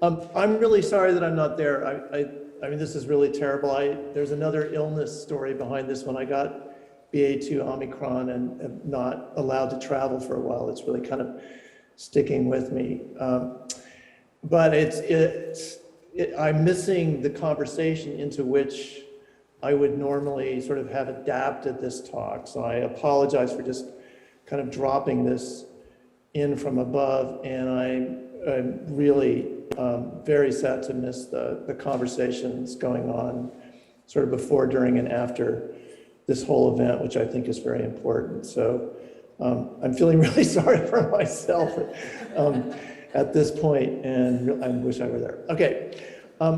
I'm really sorry that I'm not there. I mean, this is really terrible. There's another illness story behind this one. I got BA2 Omicron and am not allowed to travel for a while. It's really kind of sticking with me. But I'm missing the conversation into which I would normally sort of have adapted this talk. So I apologize for just kind of dropping this in from above, and I'm really very sad to miss the conversations going on sort of before, during, and after this whole event, which I think is very important. So I'm feeling really sorry for myself at this point, and I wish I were there. Okay, I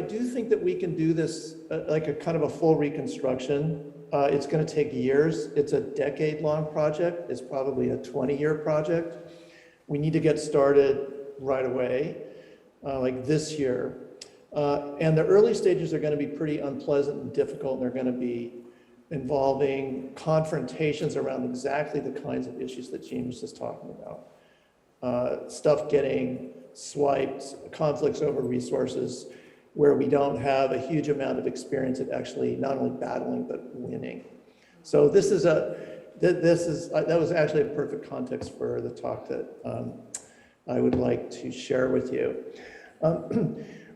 do think that we can do this like a kind of a full reconstruction. It's going to take years. It's a decade-long project. It's probably a 20-year project. We need to get started right away, like this year. And the early stages are going to be pretty unpleasant and difficult, and they're going to be involving confrontations around exactly the kinds of issues that Jean was just talking about. Stuff getting swiped, conflicts over resources, where we don't have a huge amount of experience at actually not only battling, but winning. So that was actually a perfect context for the talk that I would like to share with you.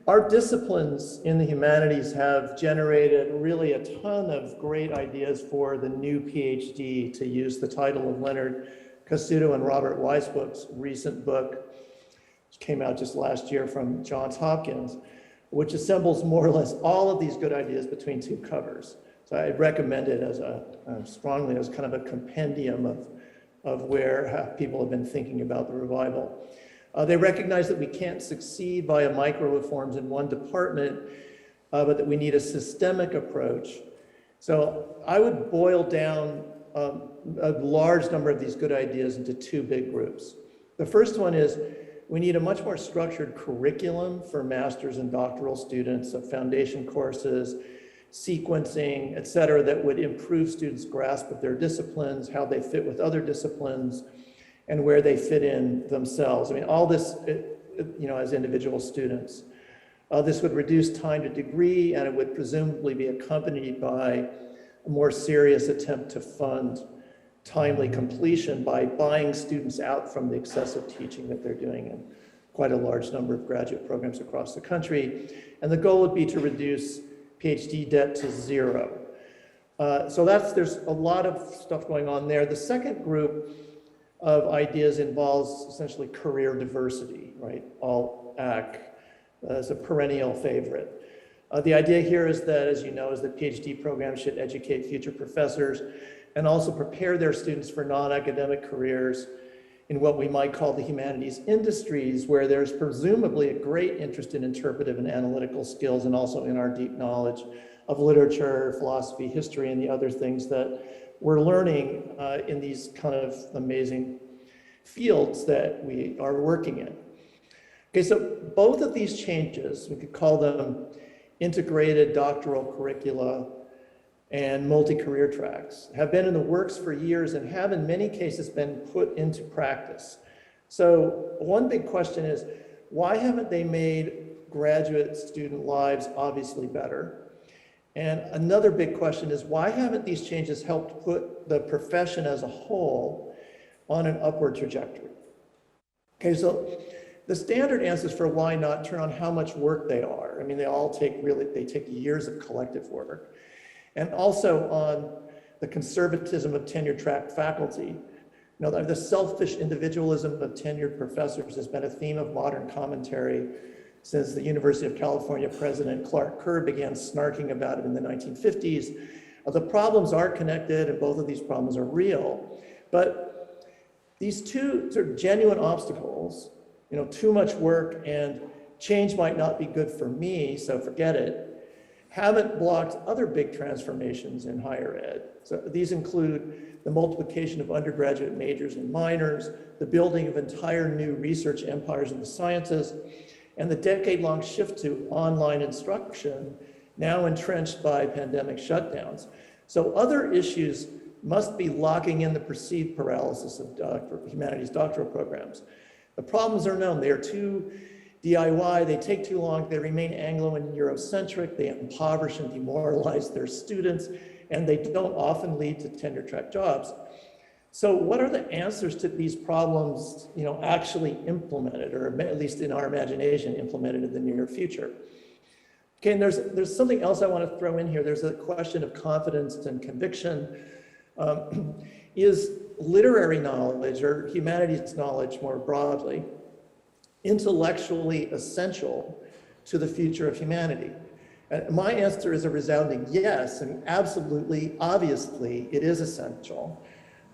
Our disciplines in the humanities have generated really a ton of great ideas for the new PhD, to use the title of Leonard Cassuto and Robert Weisbuch's recent book, which came out just last year from Johns Hopkins, which assembles more or less all of these good ideas between two covers. So I recommend it as strongly as kind of a compendium of where people have been thinking about the revival. They recognize that we can't succeed via micro reforms in one department, but that we need a systemic approach. So I would boil down a large number of these good ideas into two big groups. The first one is we need a much more structured curriculum for master's and doctoral students, of foundation courses, sequencing, et cetera, that would improve students' grasp of their disciplines, how they fit with other disciplines, and where they fit in themselves. I mean, all this, as individual students. This would reduce time to degree, and it would presumably be accompanied by a more serious attempt to fund timely completion by buying students out from the excessive teaching that they're doing in quite a large number of graduate programs across the country. And the goal would be to reduce PhD debt to zero. So there's a lot of stuff going on there. The second group of ideas involves essentially career diversity, right? Alt-Ac is a perennial favorite. The idea here is that, as you know, is that PhD programs should educate future professors and also prepare their students for non-academic careers in what we might call the humanities industries, where there's presumably a great interest in interpretive and analytical skills, and also in our deep knowledge of literature, philosophy, history, and the other things that we're learning in these kind of amazing fields that we are working in. Okay, so both of these changes, we could call them integrated doctoral curricula and multi-career tracks, have been in the works for years and have in many cases been put into practice. So one big question is, why haven't they made graduate student lives obviously better? And another big question is, why haven't these changes helped put the profession as a whole on an upward trajectory? Okay, so the standard answers for why not turn on how much work they are. I mean, they take years of collective work. And also on the conservatism of tenure-track faculty. The selfish individualism of tenured professors has been a theme of modern commentary since the University of California president Clark Kerr began snarking about it in the 1950s. The problems are connected, and both of these problems are real. But these two sort of genuine obstacles, too much work and change might not be good for me, so forget it, haven't blocked other big transformations in higher ed. So these include the multiplication of undergraduate majors and minors, the building of entire new research empires in the sciences, and the decade-long shift to online instruction, now entrenched by pandemic shutdowns. So other issues must be locking in the perceived paralysis of humanities doctoral programs. The problems are known. They are too DIY, they take too long, they remain Anglo and Eurocentric, they impoverish and demoralize their students, and they don't often lead to tenure track jobs. So what are the answers to these problems, actually implemented, or at least in our imagination, implemented in the near future? Okay, and there's something else I want to throw in here. There's a question of confidence and conviction. Is literary knowledge, or humanities knowledge more broadly, intellectually essential to the future of humanity? My answer is a resounding yes, and absolutely, obviously, it is essential.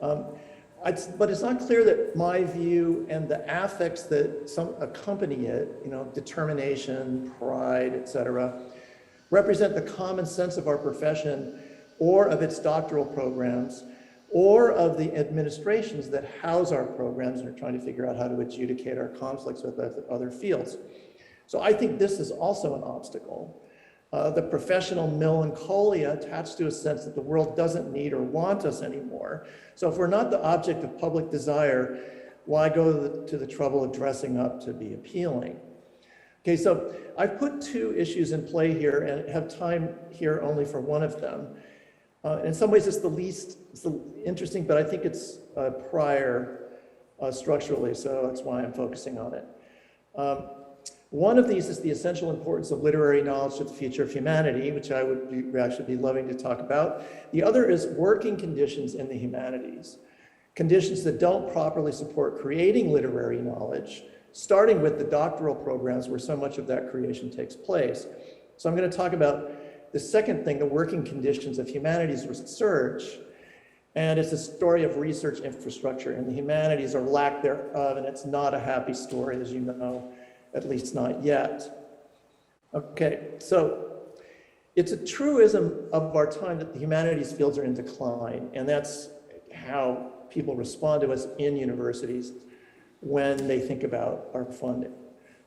But it's not clear that my view and the affects that accompany it, determination, pride, etc., represent the common sense of our profession or of its doctoral programs or of the administrations that house our programs and are trying to figure out how to adjudicate our conflicts with other fields. So I think this is also an obstacle. The professional melancholia attached to a sense that the world doesn't need or want us anymore. So if we're not the object of public desire, why go to the trouble of dressing up to be appealing? Okay, so I've put two issues in play here and have time here only for one of them. In some ways it's the interesting, but I think it's prior structurally, so that's why I'm focusing on it. One of these is the essential importance of literary knowledge to the future of humanity, which I would actually be loving to talk about. The other is working conditions in the humanities, conditions that don't properly support creating literary knowledge, starting with the doctoral programs where so much of that creation takes place. So I'm going to talk about the second thing, the working conditions of humanities research, and it's a story of research infrastructure in the humanities or lack thereof, and it's not a happy story, as you know. At least not yet. Okay, so it's a truism of our time that the humanities fields are in decline, and that's how people respond to us in universities when they think about our funding.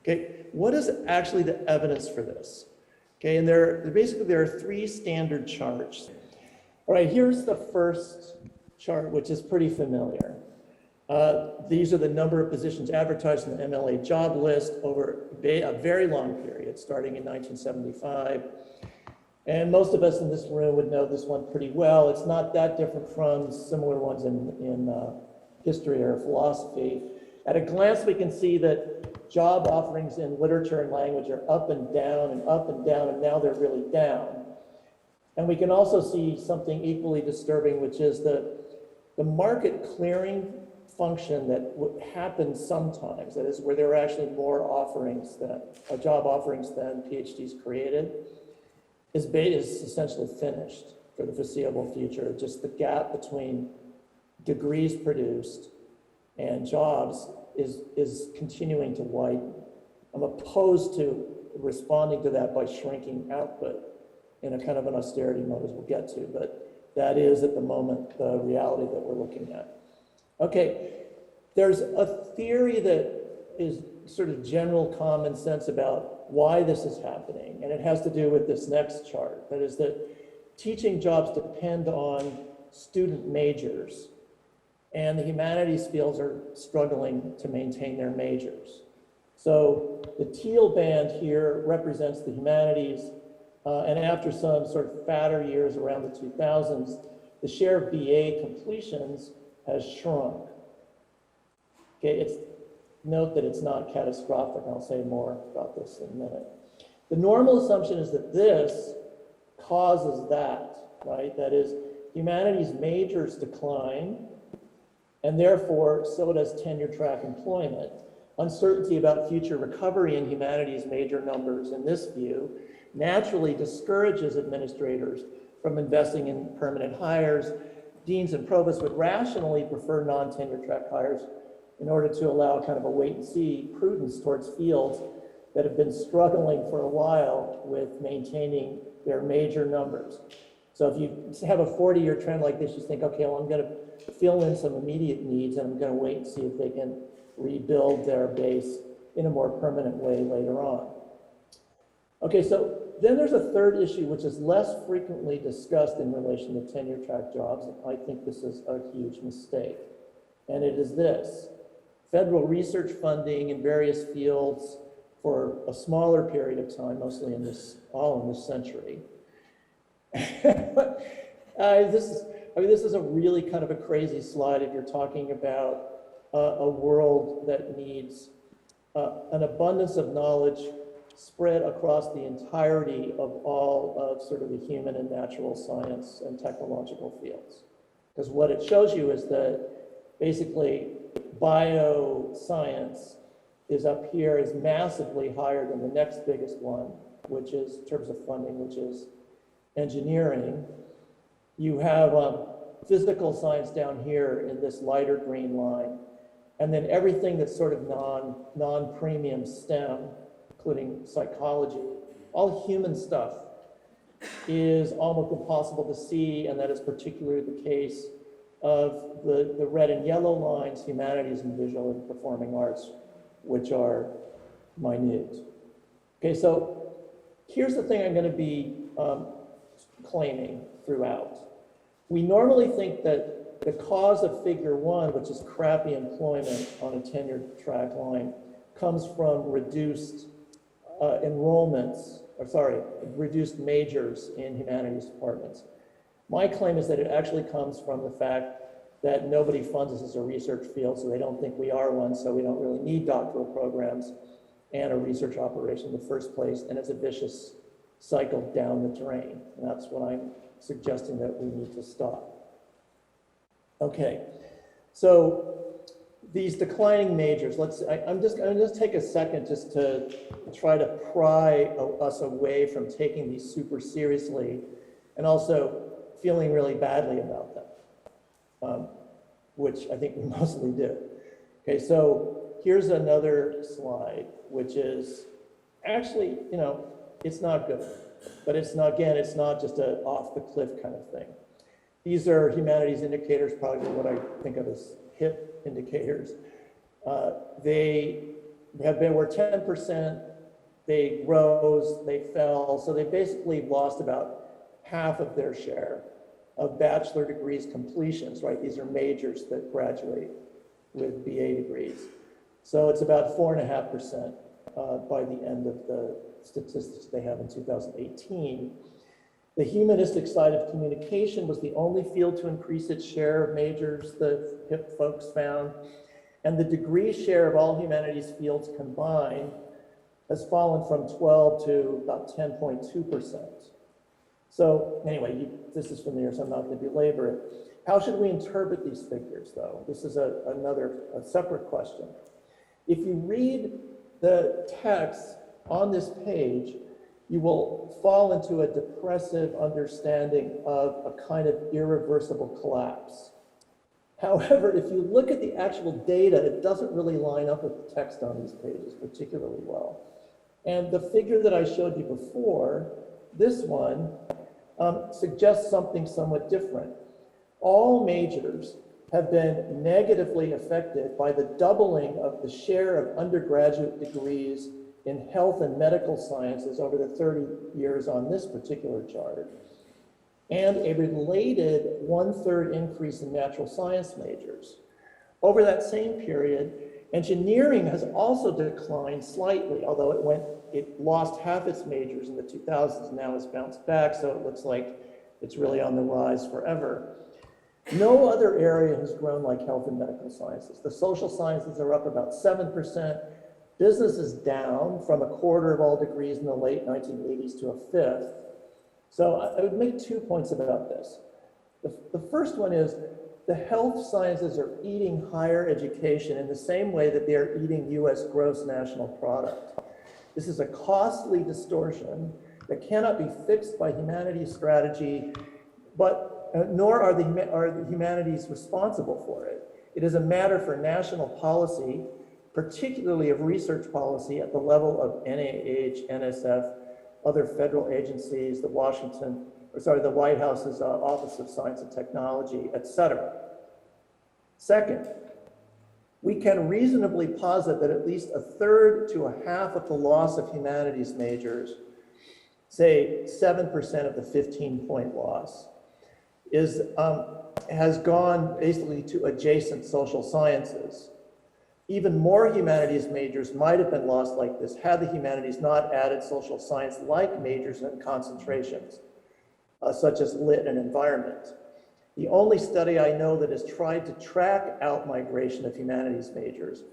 Okay, what is actually the evidence for this? Okay, and there are three standard charts. All right, here's the first chart, which is pretty familiar. These are the number of positions advertised in the MLA job list over a very long period, starting in 1975. And most of us in this room would know this one pretty well. It's not that different from similar ones in history or philosophy. At a glance, we can see that job offerings in literature and language are up and down and up and down, and now they're really down. And we can also see something equally disturbing, which is the market clearing function that happens sometimes, that is where there are actually more offerings job offerings than PhDs created, is essentially finished for the foreseeable future. Just the gap between degrees produced and jobs is continuing to widen. I'm opposed to responding to that by shrinking output in a kind of an austerity mode, as we'll get to, but that is at the moment the reality that we're looking at. Okay, there's a theory that is sort of general common sense about why this is happening, and it has to do with this next chart. That is that teaching jobs depend on student majors, and the humanities fields are struggling to maintain their majors. So the teal band here represents the humanities, and after some sort of fatter years around the 2000s, the share of BA completions has shrunk. Okay, note that it's not catastrophic. I'll say more about this in a minute. The normal assumption is that this causes that, right? That is, humanities majors decline, and therefore so does tenure track employment. Uncertainty about future recovery in humanities major numbers, in this view, naturally discourages administrators from investing in permanent hires. Deans and provosts would rationally prefer non-tenure track hires in order to allow kind of a wait-and-see prudence towards fields that have been struggling for a while with maintaining their major numbers. So if you have a 40-year trend like this, you think, okay, well, I'm going to fill in some immediate needs, and I'm going to wait and see if they can rebuild their base in a more permanent way later on. Okay, so then there's a third issue which is less frequently discussed in relation to tenure track jobs, and I think this is a huge mistake. And it is this: federal research funding in various fields for a smaller period of time, mostly in this, all in this century. This is a really kind of a crazy slide if you're talking about a world that needs an abundance of knowledge spread across the entirety of all of sort of the human and natural science and technological fields. Because what it shows you is that basically bioscience is up here, is massively higher than the next biggest one, which is, in terms of funding, which is engineering. You have physical science down here in this lighter green line, and then everything that's sort of non-premium STEM, including psychology, all human stuff, is almost impossible to see, and that is particularly the case of the red and yellow lines, humanities and visual and performing arts, which are minute. Okay, so here's the thing I'm going to be claiming throughout. We normally think that the cause of figure one, which is crappy employment on a tenure track line, comes from reduced reduced majors in humanities departments. My claim is that it actually comes from the fact that nobody funds us as a research field, so they don't think we are one, so we don't really need doctoral programs and a research operation in the first place, and it's a vicious cycle down the drain. And that's what I'm suggesting that we need to stop. Okay, so these declining majors, I'm going to just take a second just to try to pry us away from taking these super seriously and also feeling really badly about them, which I think we mostly do. Okay, so here's another slide, which is actually, you know, it's not good, but it's not, again, it's not just a off the cliff kind of thing. These are humanities indicators, probably what I think of as HIP indicators. They were 10%, they rose, they fell, so they basically lost about half of their share of bachelor degrees completions, right? These are majors that graduate with BA degrees. So it's about 4.5% by the end of the statistics they have in 2018. The humanistic side of communication was the only field to increase its share of majors, the HIP folks found. And the degree share of all humanities fields combined has fallen from 12 to about 10.2%. So anyway, this is familiar, so I'm not going to belabor it. How should we interpret these figures, though? This is a separate question. If you read the text on this page, you will fall into a depressive understanding of a kind of irreversible collapse. However, if you look at the actual data, it doesn't really line up with the text on these pages particularly well. And the figure that I showed you before, this one, suggests something somewhat different. All majors have been negatively affected by the doubling of the share of undergraduate degrees in health and medical sciences over the 30 years on this particular chart, and a related 1/3 increase in natural science majors. Over that same period, engineering has also declined slightly, although it lost half its majors in the 2000s, now it's bounced back, so it looks like it's really on the rise forever. No other area has grown like health and medical sciences. The social sciences are up about 7%. Business is down from 1/4 of all degrees in the late 1980s to 1/5. So I would make 2 points about this. The first one is the health sciences are eating higher education in the same way that they are eating US gross national product. This is a costly distortion that cannot be fixed by humanities strategy, but nor are the humanities responsible for it. It is a matter for national policy, particularly of research policy at the level of NIH, NSF, other federal agencies, the White House's Office of Science and Technology, etc. Second, we can reasonably posit that at least 1/3 to 1/2 of the loss of humanities majors say 7% of the 15-point loss, has gone basically to adjacent social sciences. Even more humanities majors might have been lost like this had the humanities not added social science-like majors and concentrations, such as lit and environment. The only study I know that has tried to track out migration of humanities majors,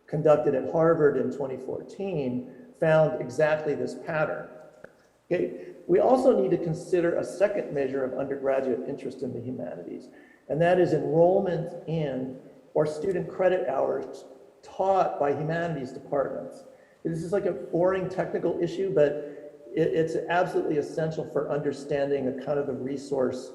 conducted at Harvard in 2014, found exactly this pattern. Okay. We also need to consider a second measure of undergraduate interest in the humanities, and that is enrollment in or student credit hours taught by humanities departments. This is like a boring technical issue, but it's absolutely essential for understanding a kind of the resource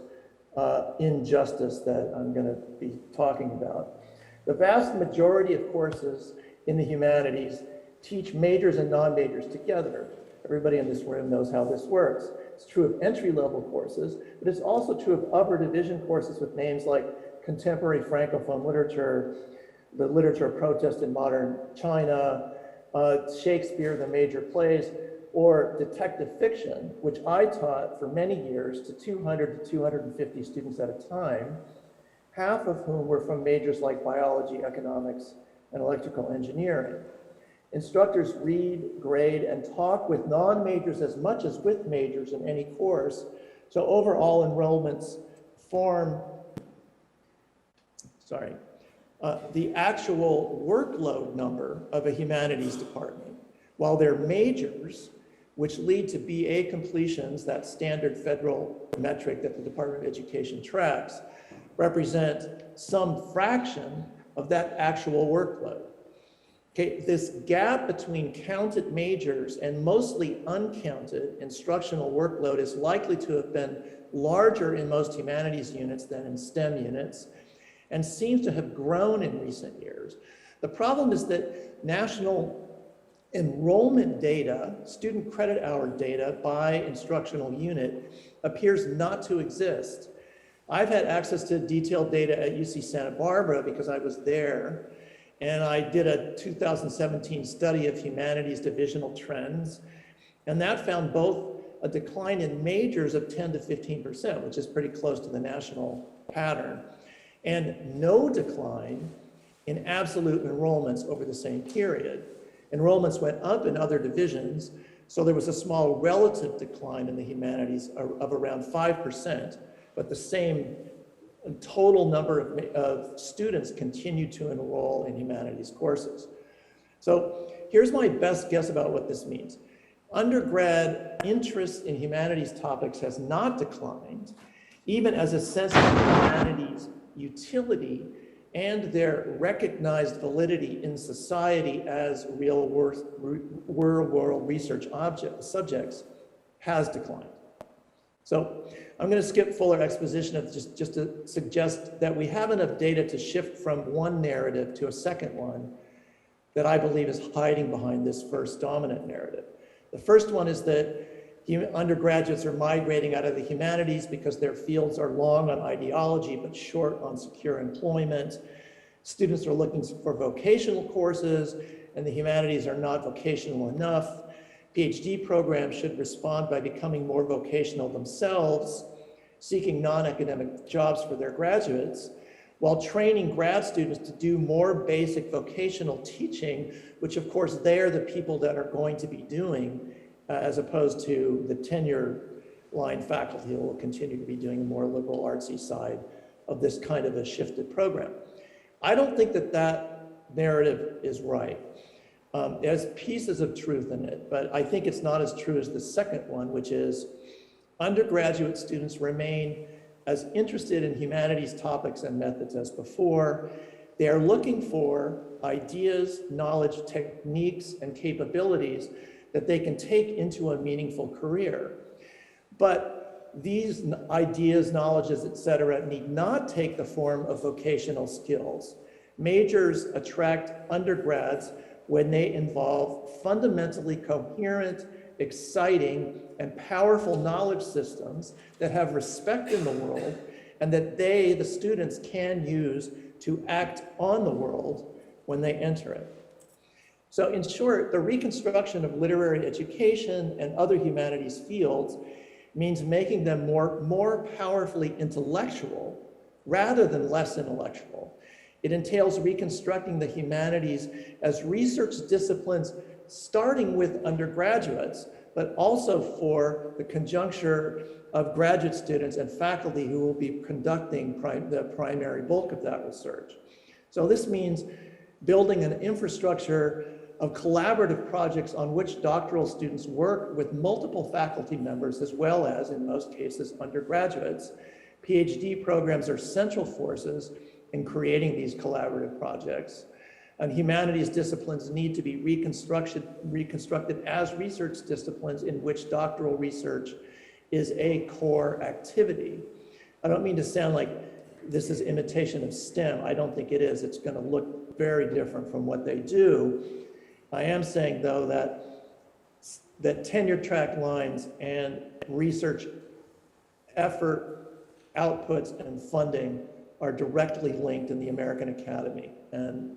injustice that I'm going to be talking about. The vast majority of courses in the humanities teach majors and non-majors together. Everybody in this room knows how this works. It's true of entry-level courses, but it's also true of upper division courses with names like contemporary Francophone literature, the literature of protest in modern China, Shakespeare, the major plays, or detective fiction, which I taught for many years to 200 to 250 students at a time, half of whom were from majors like biology, economics, and electrical engineering. Instructors read, grade, and talk with non-majors as much as with majors in any course, so overall enrollments form, the actual workload number of a humanities department, while their majors, which lead to BA completions, that standard federal metric that the Department of Education tracks, represent some fraction of that actual workload. Okay, this gap between counted majors and mostly uncounted instructional workload is likely to have been larger in most humanities units than in STEM units, and seems to have grown in recent years. The problem is that national enrollment data, student credit hour data by instructional unit appears not to exist. I've had access to detailed data at UC Santa Barbara because I was there, and I did a 2017 study of humanities divisional trends, and that found both a decline in majors of 10 to 15%, which is pretty close to the national pattern, and no decline in absolute enrollments over the same period. Enrollments went up in other divisions, so there was a small relative decline in the humanities of around 5%, but the same total number of students continued to enroll in humanities courses. So here's my best guess about what this means. Undergrad interest in humanities topics has not declined, even as a sense of humanities utility and their recognized validity in society as real-world research subjects has declined. So I'm going to skip fuller exposition of just to suggest that we have enough data to shift from one narrative to a second one that I believe is hiding behind this first dominant narrative. The first one is that undergraduates are migrating out of the humanities because their fields are long on ideology but short on secure employment. Students are looking for vocational courses, and the humanities are not vocational enough. Ph.D. programs should respond by becoming more vocational themselves, seeking non-academic jobs for their graduates, while training grad students to do more basic vocational teaching, which of course they're the people that are going to be doing, as opposed to the tenure line faculty who will continue to be doing the more liberal artsy side of this kind of a shifted program. I don't think that that narrative is right. It has pieces of truth in it, but I think it's not as true as the second one, which is undergraduate students remain as interested in humanities topics and methods as before. They are looking for ideas, knowledge, techniques, and capabilities that they can take into a meaningful career. But these ideas, knowledges, et cetera, need not take the form of vocational skills. Majors attract undergrads when they involve fundamentally coherent, exciting, and powerful knowledge systems that have respect in the world and that they, the students, can use to act on the world when they enter it. So in short, the reconstruction of literary education and other humanities fields means making them more powerfully intellectual rather than less intellectual. It entails reconstructing the humanities as research disciplines, starting with undergraduates, but also for the conjuncture of graduate students and faculty who will be conducting the primary bulk of that research. So this means building an infrastructure of collaborative projects on which doctoral students work with multiple faculty members, as well as, in most cases, undergraduates. Ph.D. programs are central forces in creating these collaborative projects. And humanities disciplines need to be reconstructed as research disciplines in which doctoral research is a core activity. I don't mean to sound like this is imitation of STEM. I don't think it is. It's going to look very different from what they do. I am saying, though, that tenure track lines and research effort, outputs, and funding are directly linked in the American Academy. And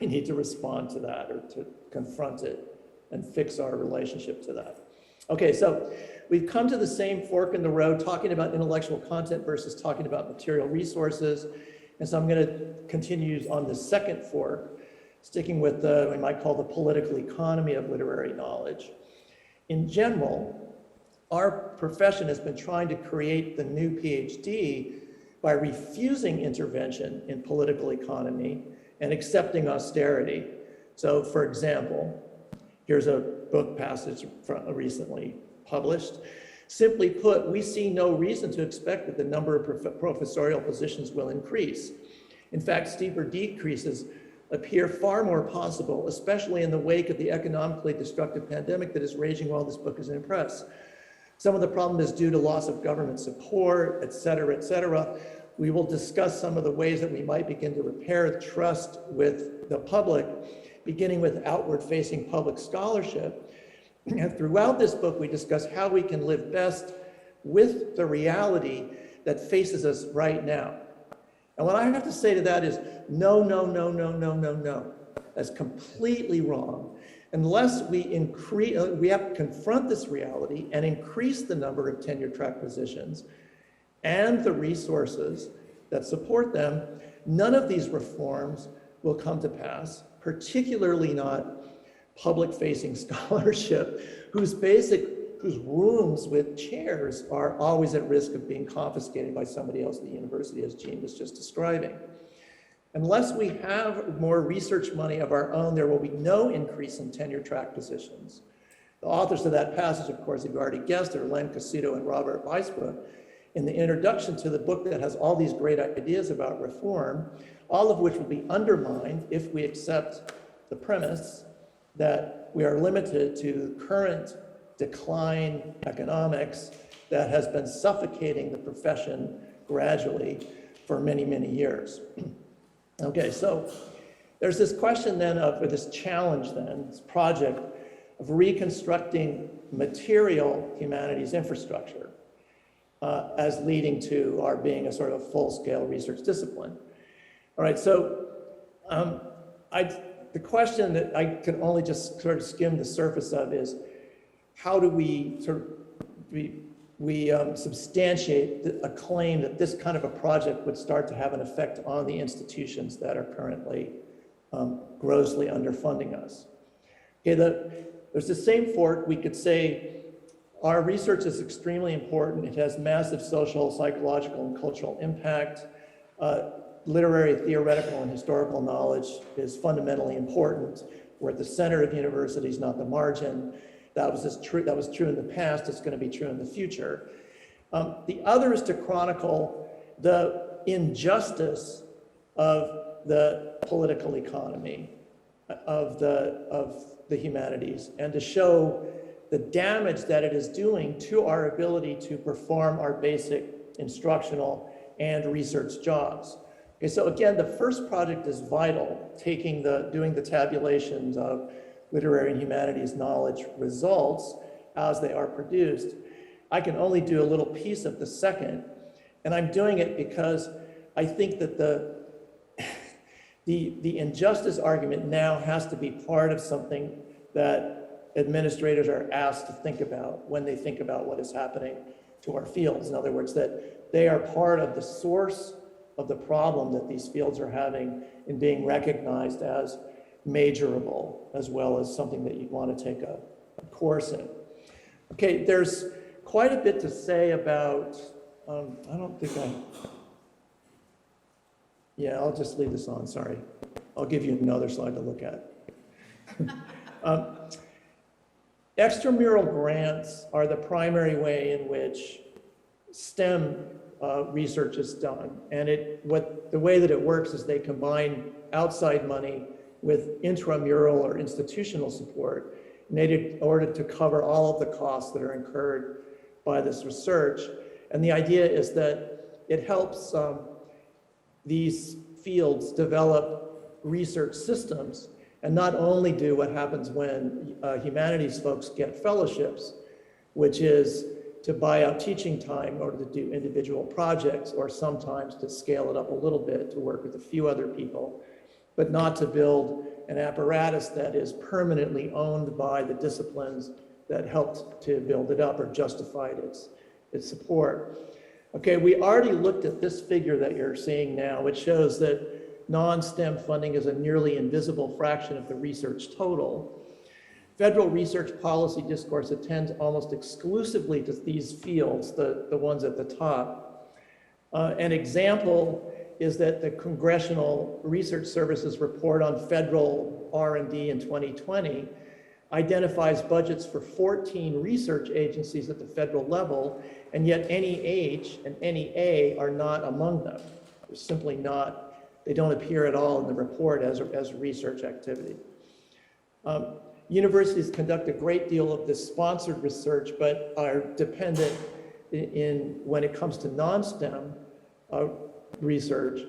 we need to respond to that, or to confront it and fix our relationship to that. Okay, so we've come to the same fork in the road, talking about intellectual content versus talking about material resources. And so I'm going to continue on the second fork, sticking with what we might call the political economy of literary knowledge. In general, our profession has been trying to create the new PhD by refusing intervention in political economy and accepting austerity. So, for example, here's a book passage recently published. Simply put, we see no reason to expect that the number of professorial positions will increase. In fact, steeper decreases appear far more possible, especially in the wake of the economically destructive pandemic that is raging while this book is in press. Some of the problem is due to loss of government support, et cetera, et cetera. We will discuss some of the ways that we might begin to repair trust with the public, beginning with outward-facing public scholarship. And throughout this book, we discuss how we can live best with the reality that faces us right now. And what I have to say to that is no, no, no, no, no, no, no. That's completely wrong. Unless we have to confront this reality and increase the number of tenure track positions and the resources that support them, none of these reforms will come to pass, particularly not public-facing scholarship, whose rooms with chairs are always at risk of being confiscated by somebody else at the university, as Jean was just describing. Unless we have more research money of our own, there will be no increase in tenure track positions. The authors of that passage, of course, you've already guessed, are Len Cassuto and Robert Weisbrot. In the introduction to the book that has all these great ideas about reform, all of which will be undermined if we accept the premise that we are limited to current decline economics that has been suffocating the profession gradually for many, many years. Okay, so there's this question then or this challenge then, this project of reconstructing material humanities infrastructure as leading to our being a sort of full-scale research discipline. All right, so the question that I can only just sort of skim the surface of is, how do we substantiate a claim that this kind of a project would start to have an effect on the institutions that are currently grossly underfunding us? Okay, there's the same fork. We could say our research is extremely important. It has massive social, psychological, and cultural impact. Literary, theoretical, and historical knowledge is fundamentally important. We're at the center of universities, not the margin. That was true in the past, it's going to be true in the future. The other is to chronicle the injustice of the political economy, of the humanities, and to show the damage that it is doing to our ability to perform our basic instructional and research jobs. Okay, so again, the first project is vital, doing the tabulations of literary and humanities knowledge results as they are produced. I can only do a little piece of the second, and I'm doing it because I think that The injustice argument now has to be part of something that administrators are asked to think about when they think about what is happening to our fields. In other words, that they are part of the source of the problem that these fields are having in being recognized as majorable, as well as something that you'd want to take a course in. Okay, there's quite a bit to say about, I don't think yeah, I'll just leave this on, sorry. I'll give you another slide to look at. Extramural grants are the primary way in which STEM research is done. And the way that it works is they combine outside money with intramural or institutional support in order to cover all of the costs that are incurred by this research. And the idea is that it helps these fields develop research systems and not only do what happens when humanities folks get fellowships, which is to buy out teaching time in order to do individual projects, or sometimes to scale it up a little bit to work with a few other people, but not to build an apparatus that is permanently owned by the disciplines that helped to build it up or justified its support. Okay, we already looked at this figure that you're seeing now, which shows that non-STEM funding is a nearly invisible fraction of the research total. Federal research policy discourse attends almost exclusively to these fields, the ones at the top. An example is that the Congressional Research Service's report on federal R&D in 2020 identifies budgets for 14 research agencies at the federal level, and yet NEH and NEA are not among them. They're simply not, they don't appear at all in the report as research activity. Universities conduct a great deal of this sponsored research, but are dependent when it comes to non-STEM research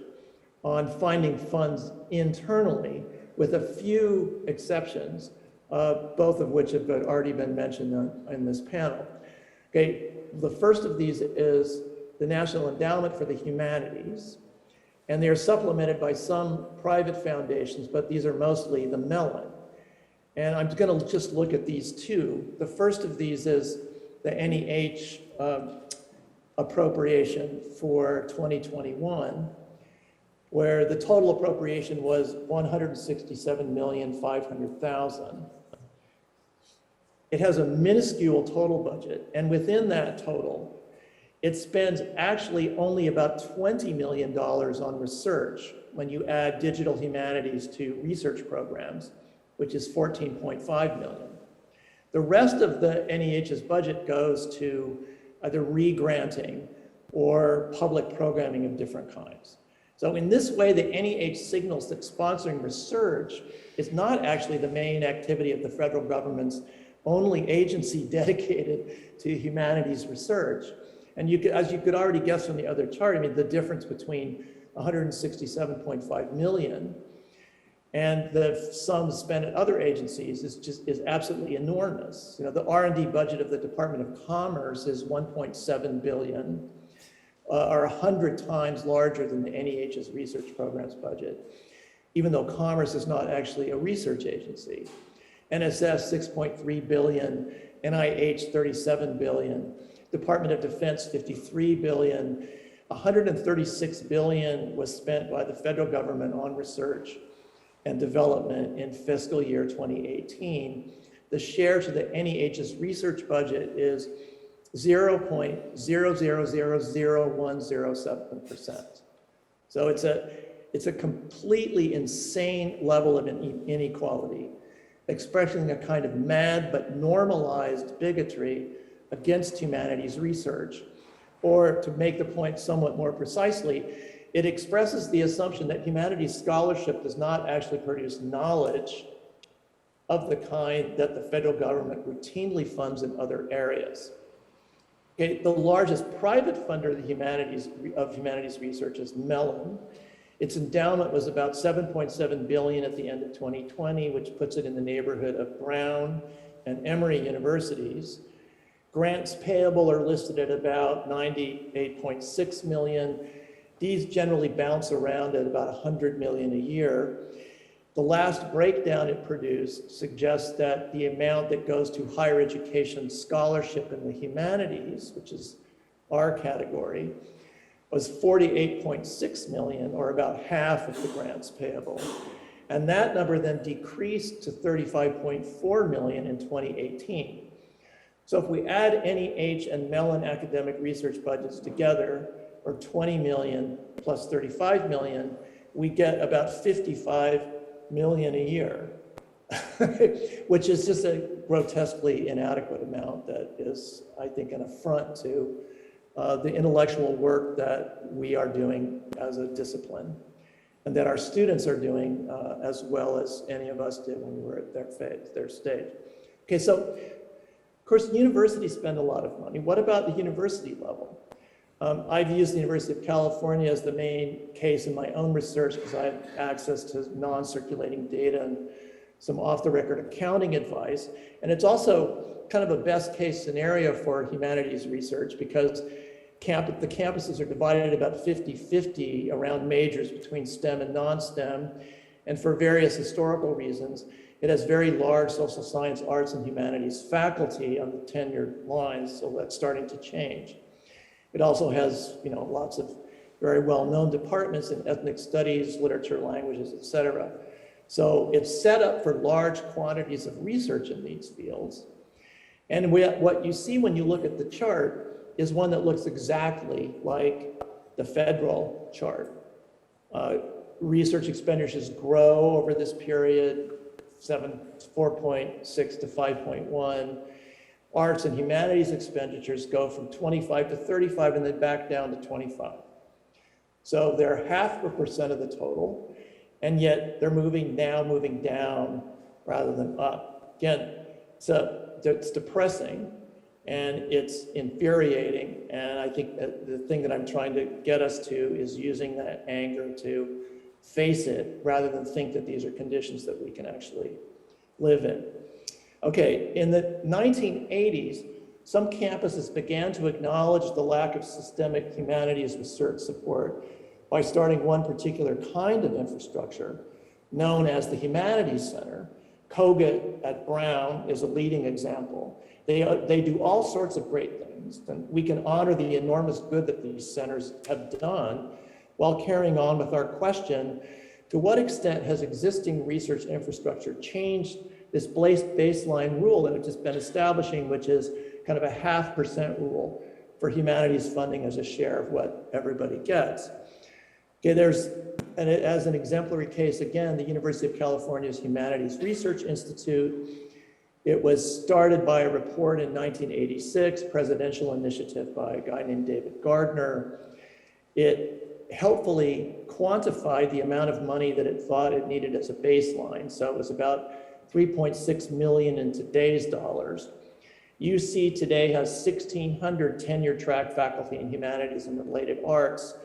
on finding funds internally, with a few exceptions, both of which have already been mentioned in this panel. Okay, the first of these is the National Endowment for the Humanities, and they are supplemented by some private foundations, but these are mostly the Mellon. And I'm going to just look at these two. The first of these is the NEH appropriation for 2021, where the total appropriation was $167,500,000. It has a minuscule total budget, and within that total, it spends actually only about $20 million on research when you add digital humanities to research programs, which is $14.5 million. The rest of the NEH's budget goes to either re-granting or public programming of different kinds. So in this way, the NEH signals that sponsoring research is not actually the main activity of the federal government's only agency dedicated to humanities research. And as you could already guess from the other chart, I mean, the difference between 167.5 million and the sums spent at other agencies is absolutely enormous. You know, the R&D budget of the Department of Commerce is 1.7 billion, or 100 times larger than the NEH's research programs budget, even though Commerce is not actually a research agency. NSF 6.3 billion, NIH 37 billion, Department of Defense 53 billion, 136 billion was spent by the federal government on research and development in fiscal year 2018. The share to the NEH's research budget is 0.00000107%. So it's a completely insane level of inequality, expressing a kind of mad but normalized bigotry against humanities research. Or to make the point somewhat more precisely, it expresses the assumption that humanities scholarship does not actually produce knowledge of the kind that the federal government routinely funds in other areas. Okay, the largest private funder of humanities research is Mellon. Its endowment was about 7.7 billion at the end of 2020, which puts it in the neighborhood of Brown and Emory universities. Grants payable are listed at about 98.6 million. These generally bounce around at about 100 million a year. The last breakdown it produced suggests that the amount that goes to higher education scholarship in the humanities, which is our category, was 48.6 million, or about half of the grants payable. And that number then decreased to 35.4 million in 2018. So if we add NEH and Mellon academic research budgets together, or 20 million plus 35 million, we get about 55 million a year, which is just a grotesquely inadequate amount that is, I think, an affront to the intellectual work that we are doing as a discipline, and that our students are doing as well as any of us did when we were at their stage. Okay, so of course, universities spend a lot of money. What about the university level? I've used the University of California as the main case in my own research because I have access to non-circulating data and some off-the-record accounting advice. And it's also kind of a best case scenario for humanities research because the campuses are divided about 50-50 around majors between STEM and non-STEM. And for various historical reasons, it has very large social science, arts, and humanities faculty on the tenured lines, so that's starting to change. It also has, lots of very well-known departments in ethnic studies, literature, languages, et cetera. So it's set up for large quantities of research in these fields. And what you see when you look at the chart is one that looks exactly like the federal chart. Research expenditures grow over this period, 4.6 to 5.1. Arts and humanities expenditures go from 25 to 35 and then back down to 25. So they're 0.5% of the total, and yet they're moving down rather than up. Again, it's depressing and it's infuriating. And I think that the thing that I'm trying to get us to is using that anger to face it rather than think that these are conditions that we can actually live in. Okay, in the 1980s, some campuses began to acknowledge the lack of systemic humanities research support by starting one particular kind of infrastructure known as the Humanities Center. Kogut at Brown is a leading example. They do all sorts of great things, and we can honor the enormous good that these centers have done while carrying on with our question, to what extent has existing research infrastructure changed this baseline rule that we've just been establishing, which is kind of a 0.5% rule for humanities funding as a share of what everybody gets. Okay, and as an exemplary case, again, the University of California's Humanities Research Institute. It was started by a report in 1986, presidential initiative by a guy named David Gardner. It helpfully quantified the amount of money that it thought it needed as a baseline. So it was about 3.6 million in today's dollars. UC today has 1,600 tenure track faculty in humanities and related arts.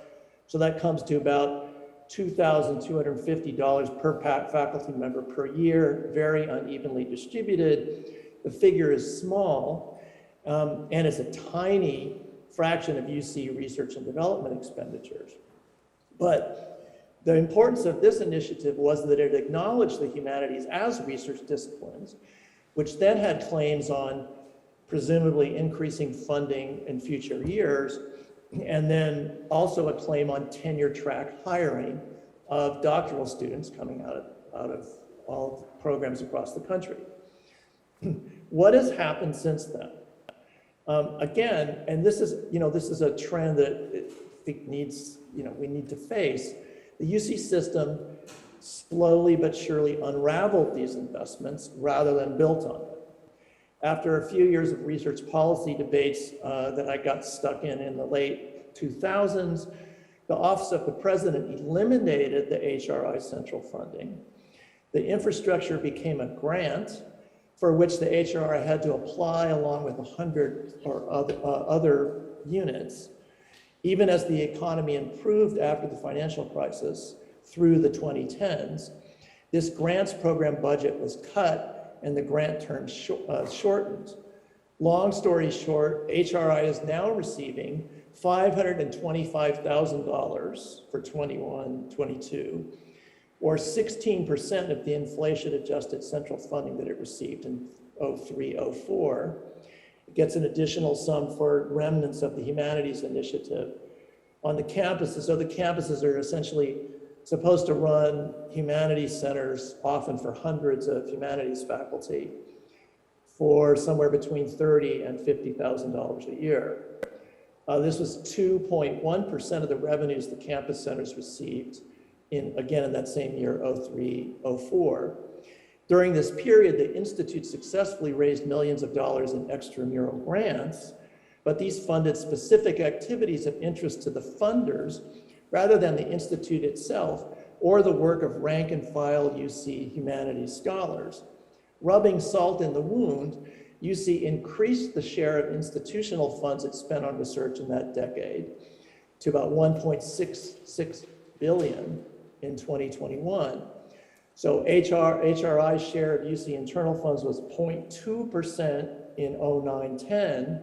So that comes to about $2,250 per faculty member per year, very unevenly distributed. The figure is small, and it's a tiny fraction of UC research and development expenditures. But the importance of this initiative was that it acknowledged the humanities as research disciplines, which then had claims on presumably increasing funding in future years, and then also a claim on tenure track hiring of doctoral students coming out of all programs across the country. What has happened since then? Again, and this is a trend that I think we need to face. The UC system slowly but surely unraveled these investments rather than built on them. After a few years of research policy debates that I got stuck in the late 2000s, the Office of the President eliminated the HRI central funding. The infrastructure became a grant for which the HRI had to apply along with 100 or other units, even as the economy improved after the financial crisis through the 2010s. This grants program budget was cut and the grant term shortened. Long story short, HRI is now receiving $525,000 for 21-22, or 16% of the inflation-adjusted central funding that it received in 03-04. It gets an additional sum for remnants of the Humanities Initiative on the campuses. So the campuses are essentially supposed to run humanities centers, often for hundreds of humanities faculty, for somewhere between $30,000 and $50,000 a year. This was 2.1% of the revenues the campus centers received in that same year, 03-04. During this period, the Institute successfully raised millions of dollars in extramural grants, but these funded specific activities of interest to the funders rather than the Institute itself or the work of rank and file UC humanities scholars. Rubbing salt in the wound, UC increased the share of institutional funds it spent on research in that decade to about $1.66 billion in 2021. So HRI's share of UC internal funds was 0.2% in 09-10,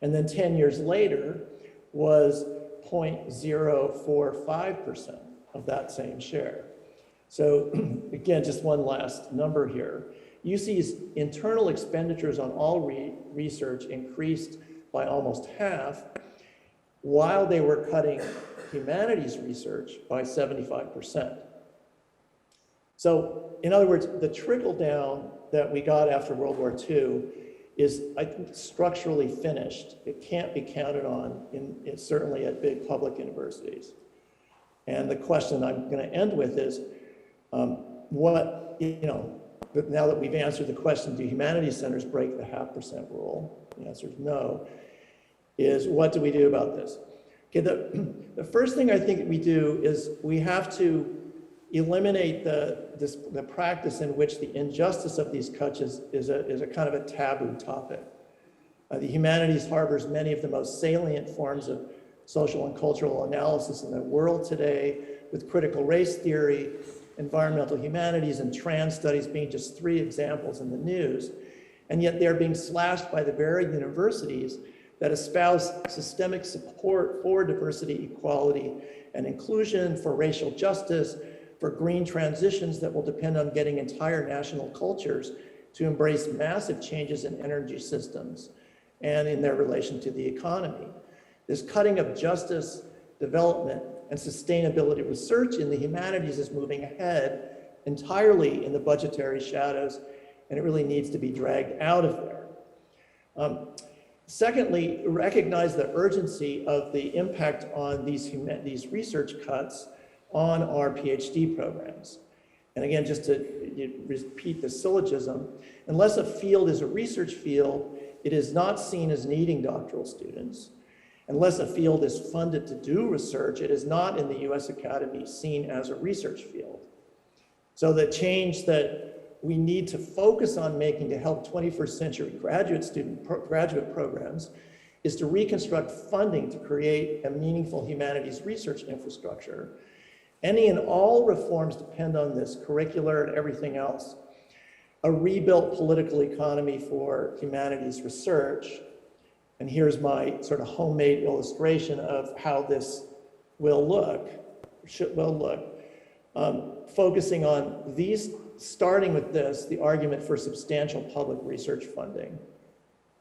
and then 10 years later was 0.045% of that same share. So again, just one last number here. UC's internal expenditures on all research increased by almost half, while they were cutting humanities research by 75%. So in other words, the trickle down that we got after World War II is, I think, structurally finished. It can't be counted on, certainly at big public universities. And the question I'm going to end with is, now that we've answered the question, do humanities centers break the 0.5% rule? The answer is no. Is what do we do about this? Okay, the first thing I think we do is we have to eliminate the practice in which the injustice of these cuts is a kind of a taboo topic. The humanities harbors many of the most salient forms of social and cultural analysis in the world today, with critical race theory, environmental humanities, and trans studies being just 3 examples in the news. And yet they're being slashed by the very universities that espouse systemic support for diversity, equality, and inclusion, for racial justice, for green transitions that will depend on getting entire national cultures to embrace massive changes in energy systems and in their relation to the economy. This cutting of justice, development, and sustainability research in the humanities is moving ahead entirely in the budgetary shadows, and it really needs to be dragged out of there. Secondly, recognize the urgency of the impact on these research cuts on our PhD programs. And again, just to repeat the syllogism, unless a field is a research field, it is not seen as needing doctoral students. Unless a field is funded to do research, it is not in the US Academy seen as a research field. So the change that we need to focus on making to help 21st century graduate programs is to reconstruct funding to create a meaningful humanities research infrastructure. Any and all reforms depend on this, curricular and everything else. A rebuilt political economy for humanities research. And here's my sort of homemade illustration of how this will look, focusing on these, starting with this, the argument for substantial public research funding.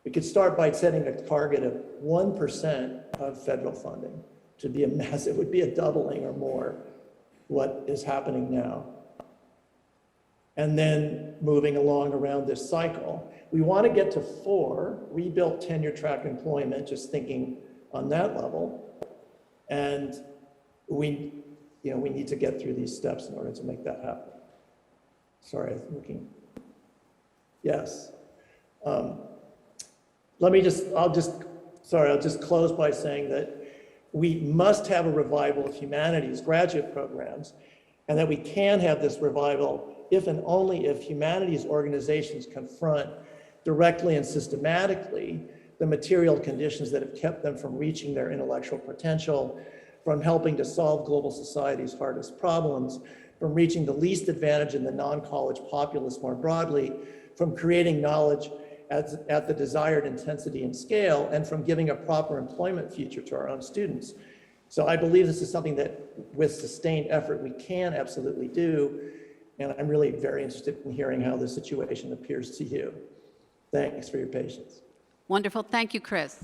We could start by setting a target of 1% of federal funding. It would be a doubling or more what is happening now. And then moving along around this cycle. We want to get to 4, rebuilt tenure track employment, just thinking on that level. And we need to get through these steps in order to make that happen. Sorry, I'm looking. Yes. I'll just close by saying that we must have a revival of humanities graduate programs, and that we can have this revival if and only if humanities organizations confront directly and systematically the material conditions that have kept them from reaching their intellectual potential, from helping to solve global society's hardest problems, from reaching the least advantaged in the non-college populace more broadly, from creating knowledge at the desired intensity and scale, and from giving a proper employment future to our own students. So I believe this is something that with sustained effort we can absolutely do, and I'm really very interested in hearing how the situation appears to you. Thanks for your patience. Wonderful. Thank you, Chris.